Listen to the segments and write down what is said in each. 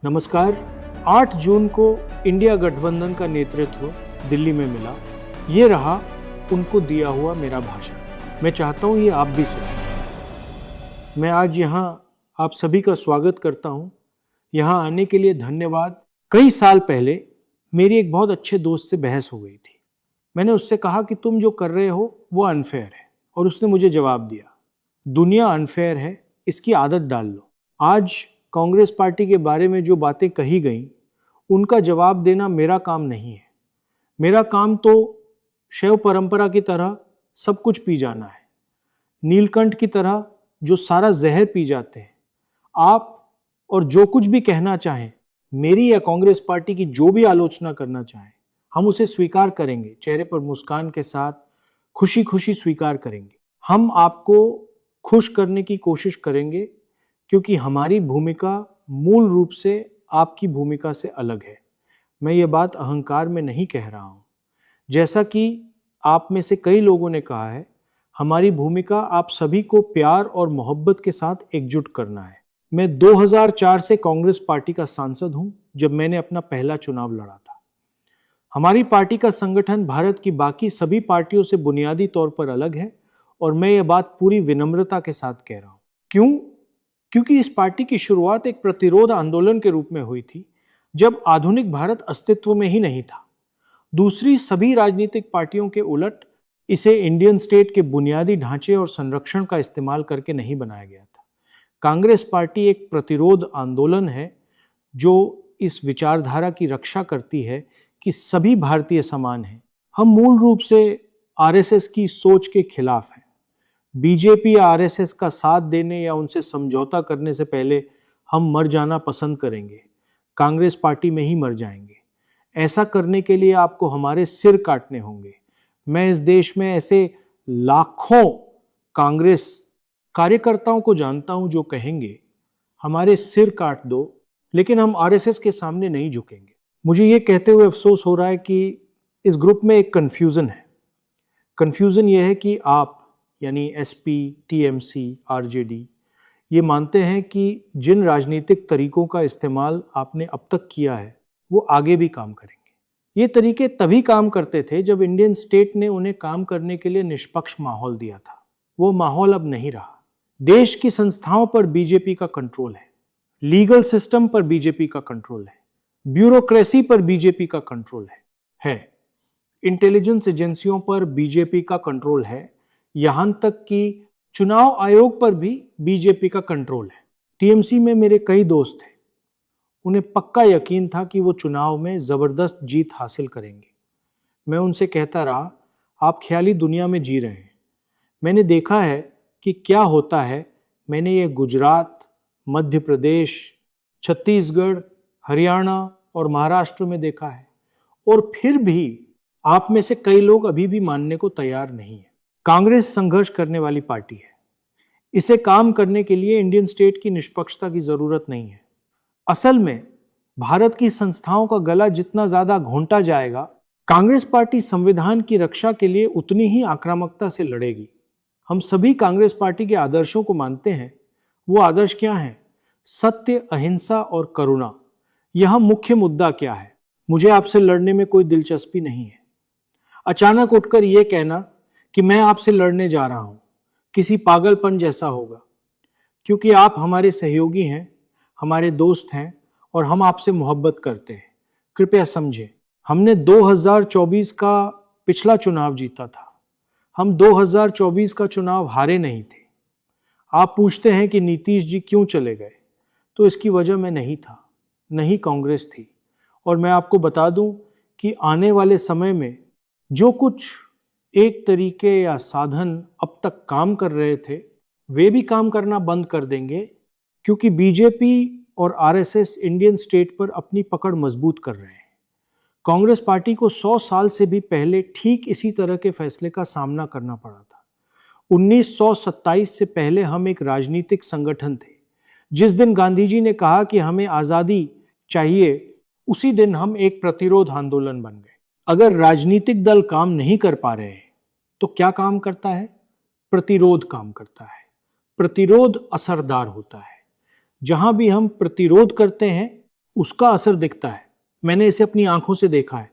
नमस्कार। 8 जून को इंडिया गठबंधन का नेतृत्व दिल्ली में मिला। ये रहा उनको दिया हुआ मेरा भाषण। मैं चाहता हूँ ये आप भी सुनें। मैं आज यहाँ आप सभी का स्वागत करता हूँ। यहाँ आने के लिए धन्यवाद। कई साल पहले मेरी एक बहुत अच्छे दोस्त से बहस हो गई थी। मैंने उससे कहा कि तुम जो कर रहे हो वो अनफेयर है, और उसने मुझे जवाब दिया, दुनिया अनफेयर है, इसकी आदत डाल लो। आज कांग्रेस पार्टी के बारे में जो बातें कही गई उनका जवाब देना मेरा काम नहीं है। मेरा काम तो शैव परंपरा की तरह सब कुछ पी जाना है, नीलकंठ की तरह जो सारा जहर पी जाते हैं। आप और जो कुछ भी कहना चाहें, मेरी या कांग्रेस पार्टी की जो भी आलोचना करना चाहें, हम उसे स्वीकार करेंगे, चेहरे पर मुस्कान के साथ खुशी खुशी स्वीकार करेंगे। हम आपको खुश करने की कोशिश करेंगे, क्योंकि हमारी भूमिका मूल रूप से आपकी भूमिका से अलग है। मैं ये बात अहंकार में नहीं कह रहा हूँ। जैसा कि आप में से कई लोगों ने कहा है, हमारी भूमिका आप सभी को प्यार और मोहब्बत के साथ एकजुट करना है। मैं 2004 से कांग्रेस पार्टी का सांसद हूँ, जब मैंने अपना पहला चुनाव लड़ा था। हमारी पार्टी का संगठन भारत की बाकी सभी पार्टियों से बुनियादी तौर पर अलग है, और मैं ये बात पूरी विनम्रता के साथ कह रहा हूँ। क्यों? क्योंकि इस पार्टी की शुरुआत एक प्रतिरोध आंदोलन के रूप में हुई थी, जब आधुनिक भारत अस्तित्व में ही नहीं था। दूसरी सभी राजनीतिक पार्टियों के उलट इसे इंडियन स्टेट के बुनियादी ढांचे और संरक्षण का इस्तेमाल करके नहीं बनाया गया था। कांग्रेस पार्टी एक प्रतिरोध आंदोलन है जो इस विचारधारा की रक्षा करती है कि सभी भारतीय समान हैं। हम मूल रूप से आरएसएस की सोच के खिलाफ हैं। बीजेपी या आरएसएस का साथ देने या उनसे समझौता करने से पहले हम मर जाना पसंद करेंगे। कांग्रेस पार्टी में ही मर जाएंगे। ऐसा करने के लिए आपको हमारे सिर काटने होंगे। मैं इस देश में ऐसे लाखों कांग्रेस कार्यकर्ताओं को जानता हूं जो कहेंगे, हमारे सिर काट दो, लेकिन हम आरएसएस के सामने नहीं झुकेंगे। मुझे ये कहते हुए अफसोस हो रहा है कि इस ग्रुप में एक कन्फ्यूज़न है। कन्फ्यूज़न ये है कि आप यानी एसपी, टीएमसी, आरजेडी ये मानते हैं कि जिन राजनीतिक तरीकों का इस्तेमाल आपने अब तक किया है वो आगे भी काम करेंगे। ये तरीके तभी काम करते थे जब इंडियन स्टेट ने उन्हें काम करने के लिए निष्पक्ष माहौल दिया था। वो माहौल अब नहीं रहा। देश की संस्थाओं पर बीजेपी का कंट्रोल है, लीगल सिस्टम पर बीजेपी का कंट्रोल है, ब्यूरोक्रेसी पर बीजेपी का कंट्रोल है। इंटेलिजेंस एजेंसियों पर बीजेपी का कंट्रोल है, यहां तक कि चुनाव आयोग पर भी बीजेपी का कंट्रोल है। टीएमसी में मेरे कई दोस्त थे, उन्हें पक्का यकीन था कि वो चुनाव में जबरदस्त जीत हासिल करेंगे। मैं उनसे कहता रहा, आप ख्याली दुनिया में जी रहे हैं। मैंने देखा है कि क्या होता है। मैंने ये गुजरात, मध्य प्रदेश, छत्तीसगढ़, हरियाणा और महाराष्ट्र में देखा है, और फिर भी आप में से कई लोग अभी भी मानने को तैयार नहीं है। कांग्रेस संघर्ष करने वाली पार्टी है। इसे काम करने के लिए इंडियन स्टेट की निष्पक्षता की जरूरत नहीं है। असल में भारत की संस्थाओं का गला जितना ज्यादा घोंटा जाएगा, कांग्रेस पार्टी संविधान की रक्षा के लिए उतनी ही आक्रामकता से लड़ेगी। हम सभी कांग्रेस पार्टी के आदर्शों को मानते हैं। वो आदर्श क्या हैं? सत्य, अहिंसा और करुणा। यह मुख्य मुद्दा क्या है? मुझे आपसे लड़ने में कोई दिलचस्पी नहीं है। अचानक उठकर यह कहना कि मैं आपसे लड़ने जा रहा हूं, किसी पागलपन जैसा होगा, क्योंकि आप हमारे सहयोगी हैं, हमारे दोस्त हैं, और हम आपसे मोहब्बत करते हैं। कृपया समझें, हमने 2024 का पिछला चुनाव जीता था। हम 2024 का चुनाव हारे नहीं थे। आप पूछते हैं कि नीतीश जी क्यों चले गए, तो इसकी वजह मैं नहीं था, नहीं कांग्रेस थी। और मैं आपको बता दूं कि आने वाले समय में जो कुछ एक तरीके या साधन अब तक काम कर रहे थे, वे भी काम करना बंद कर देंगे, क्योंकि बीजेपी और आरएसएस इंडियन स्टेट पर अपनी पकड़ मजबूत कर रहे हैं। कांग्रेस पार्टी को 100 साल से भी पहले ठीक इसी तरह के फैसले का सामना करना पड़ा था। 1927 से पहले हम एक राजनीतिक संगठन थे। जिस दिन गांधी जी ने कहा कि हमें आज़ादी चाहिए, उसी दिन हम एक प्रतिरोध आंदोलन बन गए। अगर राजनीतिक दल काम नहीं कर पा रहे हैं, तो क्या काम करता है? प्रतिरोध काम करता है। प्रतिरोध असरदार होता है। जहां भी हम प्रतिरोध करते हैं, उसका असर दिखता है। मैंने इसे अपनी आंखों से देखा है।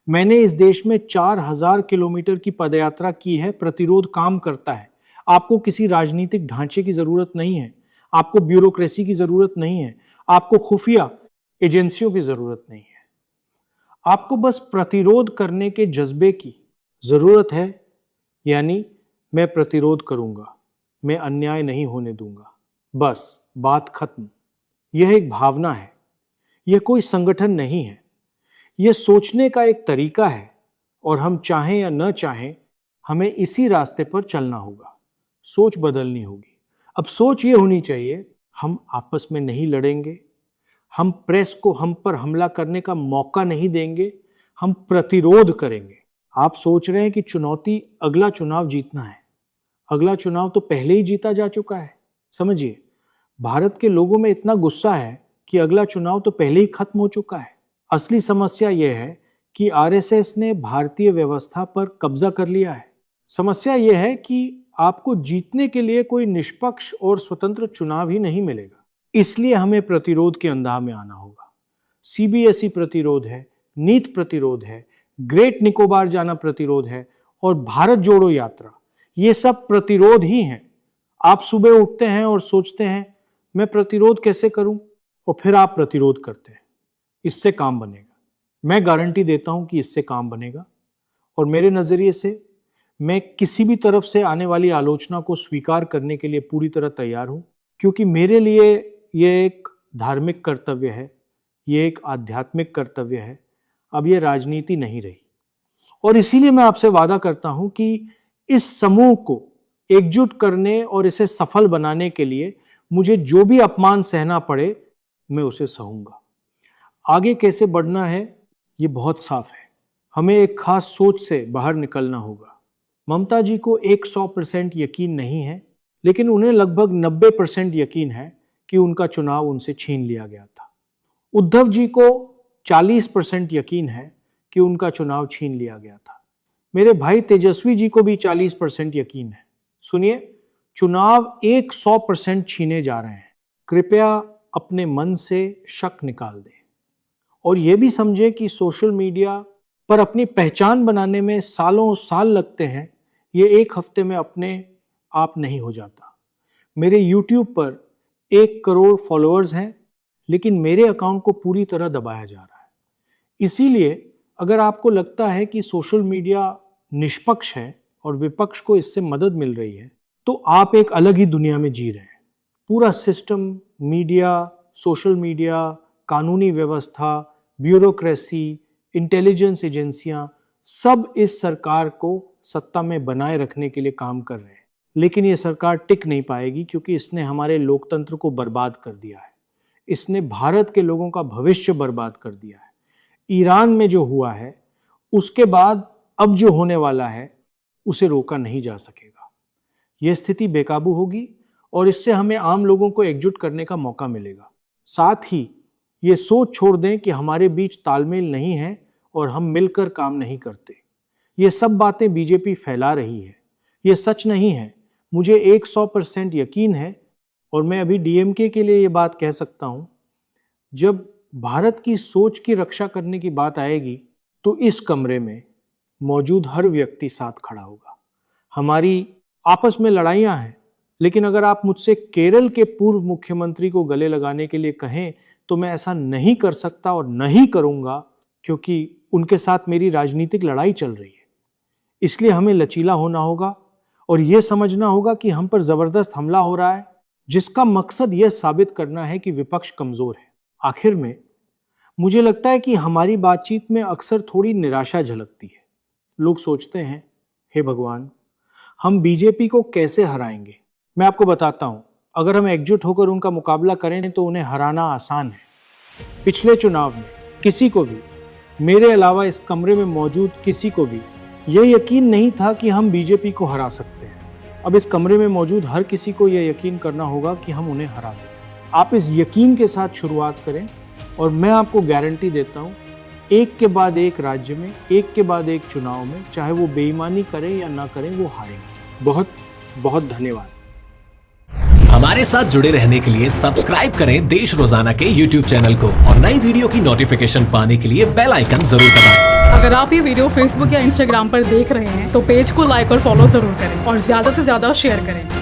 मैंने इस देश में 4000 किलोमीटर की पदयात्रा की है। प्रतिरोध काम करता है। आपको किसी राजनीतिक ढांचे की जरूरत नहीं है, आपको ब्यूरोक्रेसी की जरूरत नहीं है, आपको खुफिया एजेंसियों की जरूरत नहीं है। आपको बस प्रतिरोध करने के जज्बे की जरूरत है। यानी मैं प्रतिरोध करूंगा, मैं अन्याय नहीं होने दूंगा, बस बात खत्म। यह एक भावना है, यह कोई संगठन नहीं है। यह सोचने का एक तरीका है और हम चाहें या न चाहें हमें इसी रास्ते पर चलना होगा। सोच बदलनी होगी। अब सोच ये होनी चाहिए, हम आपस में नहीं लड़ेंगे, हम प्रेस को हम पर हमला करने का मौका नहीं देंगे, हम प्रतिरोध करेंगे। आप सोच रहे हैं कि चुनौती अगला चुनाव जीतना है। अगला चुनाव तो पहले ही जीता जा चुका है। समझिए, भारत के लोगों में इतना गुस्सा है कि अगला चुनाव तो पहले ही खत्म हो चुका है। असली समस्या यह है कि आरएसएस ने भारतीय व्यवस्था पर कब्जा कर लिया है। समस्या यह है कि आपको जीतने के लिए कोई निष्पक्ष और स्वतंत्र चुनाव ही नहीं मिलेगा। इसलिए हमें प्रतिरोध के अंदाज में आना होगा। सीबीएसई प्रतिरोध है, नीट प्रतिरोध है, ग्रेट निकोबार जाना प्रतिरोध है और भारत जोड़ो यात्रा, ये सब प्रतिरोध ही हैं। आप सुबह उठते हैं और सोचते हैं मैं प्रतिरोध कैसे करूं, और फिर आप प्रतिरोध करते हैं। इससे काम बनेगा। मैं गारंटी देता हूं कि इससे काम बनेगा। और मेरे नजरिए से मैं किसी भी तरफ से आने वाली आलोचना को स्वीकार करने के लिए पूरी तरह तैयार हूं, क्योंकि मेरे लिए यह एक धार्मिक कर्तव्य है, यह एक आध्यात्मिक कर्तव्य है। अब यह राजनीति नहीं रही। और इसीलिए मैं आपसे वादा करता हूं कि इस समूह को एकजुट करने और इसे सफल बनाने के लिए मुझे जो भी अपमान सहना पड़े, मैं उसे सहूंगा। आगे कैसे बढ़ना है ये बहुत साफ है। हमें एक खास सोच से बाहर निकलना होगा। ममता जी को 100% यकीन नहीं है, लेकिन उन्हें लगभग 90% यकीन है कि उनका चुनाव उनसे छीन लिया गया था। उद्धव जी को 40% यकीन है कि उनका चुनाव छीन लिया गया था। मेरे भाई तेजस्वी जी को भी 40% यकीन है। सुनिए, चुनाव 100% छीने जा रहे हैं। कृपया अपने मन से शक निकाल दें और यह भी समझे कि सोशल मीडिया पर अपनी पहचान बनाने में सालों साल लगते हैं। ये एक हफ्ते में अपने आप नहीं हो जाता। मेरे YouTube पर 1 करोड़ फॉलोअर्स हैं, लेकिन मेरे अकाउंट को पूरी तरह दबाया जा रहा है। इसीलिए अगर आपको लगता है कि सोशल मीडिया निष्पक्ष है और विपक्ष को इससे मदद मिल रही है, तो आप एक अलग ही दुनिया में जी रहे हैं। पूरा सिस्टम, मीडिया, सोशल मीडिया, कानूनी व्यवस्था, ब्यूरोक्रेसी, इंटेलिजेंस एजेंसियां सब इस सरकार को सत्ता में बनाए रखने के लिए काम कर रहे हैं। लेकिन ये सरकार टिक नहीं पाएगी, क्योंकि इसने हमारे लोकतंत्र को बर्बाद कर दिया है। इसने भारत के लोगों का भविष्य बर्बाद कर दिया है। ईरान में जो हुआ है, उसके बाद अब जो होने वाला है, उसे रोका नहीं जा सकेगा। यह स्थिति बेकाबू होगी और इससे हमें आम लोगों को एकजुट करने का मौका मिलेगा। साथ ही ये सोच छोड़ दें कि हमारे बीच तालमेल नहीं है और हम मिलकर काम नहीं करते। ये सब बातें बीजेपी फैला रही है, ये सच नहीं है। मुझे 100% यकीन है और मैं अभी डीएमके के लिए ये बात कह सकता हूँ, जब भारत की सोच की रक्षा करने की बात आएगी तो इस कमरे में मौजूद हर व्यक्ति साथ खड़ा होगा। हमारी आपस में लड़ाइयाँ हैं, लेकिन अगर आप मुझसे केरल के पूर्व मुख्यमंत्री को गले लगाने के लिए कहें तो मैं ऐसा नहीं कर सकता और नहीं करूँगा, क्योंकि उनके साथ मेरी राजनीतिक लड़ाई चल रही है। इसलिए हमें लचीला होना होगा और यह समझना होगा कि हम पर जबरदस्त हमला हो रहा है, जिसका मकसद यह साबित करना है कि विपक्ष कमजोर है। आखिर में मुझे लगता है कि हमारी बातचीत में अक्सर थोड़ी निराशा झलकती है। लोग सोचते हैं, हे भगवान, हम बीजेपी को कैसे हराएंगे। मैं आपको बताता हूं, अगर हम एकजुट होकर उनका मुकाबला करें तो उन्हें हराना आसान है। पिछले चुनाव में किसी को भी, मेरे अलावा इस कमरे में मौजूद किसी को भी, यह यकीन नहीं था कि हम बीजेपी को हरा सकते हैं। अब इस कमरे में मौजूद हर किसी को यह यकीन करना होगा कि हम उन्हें हरा दें। आप इस यकीन के साथ शुरुआत करें और मैं आपको गारंटी देता हूं, एक के बाद एक राज्य में, एक के बाद एक चुनाव में, चाहे वो बेईमानी करें या ना करें, वो हारेंगे। बहुत बहुत धन्यवाद। हमारे साथ जुड़े रहने के लिए सब्सक्राइब करें देश रोजाना के YouTube चैनल को और नई वीडियो की नोटिफिकेशन पाने के लिए बेल आइकन जरूर दबाएं। अगर आप ये वीडियो फेसबुक या इंस्टाग्राम पर देख रहे हैं तो पेज को लाइक और फॉलो जरूर करें और ज्यादा से ज्यादा शेयर करें।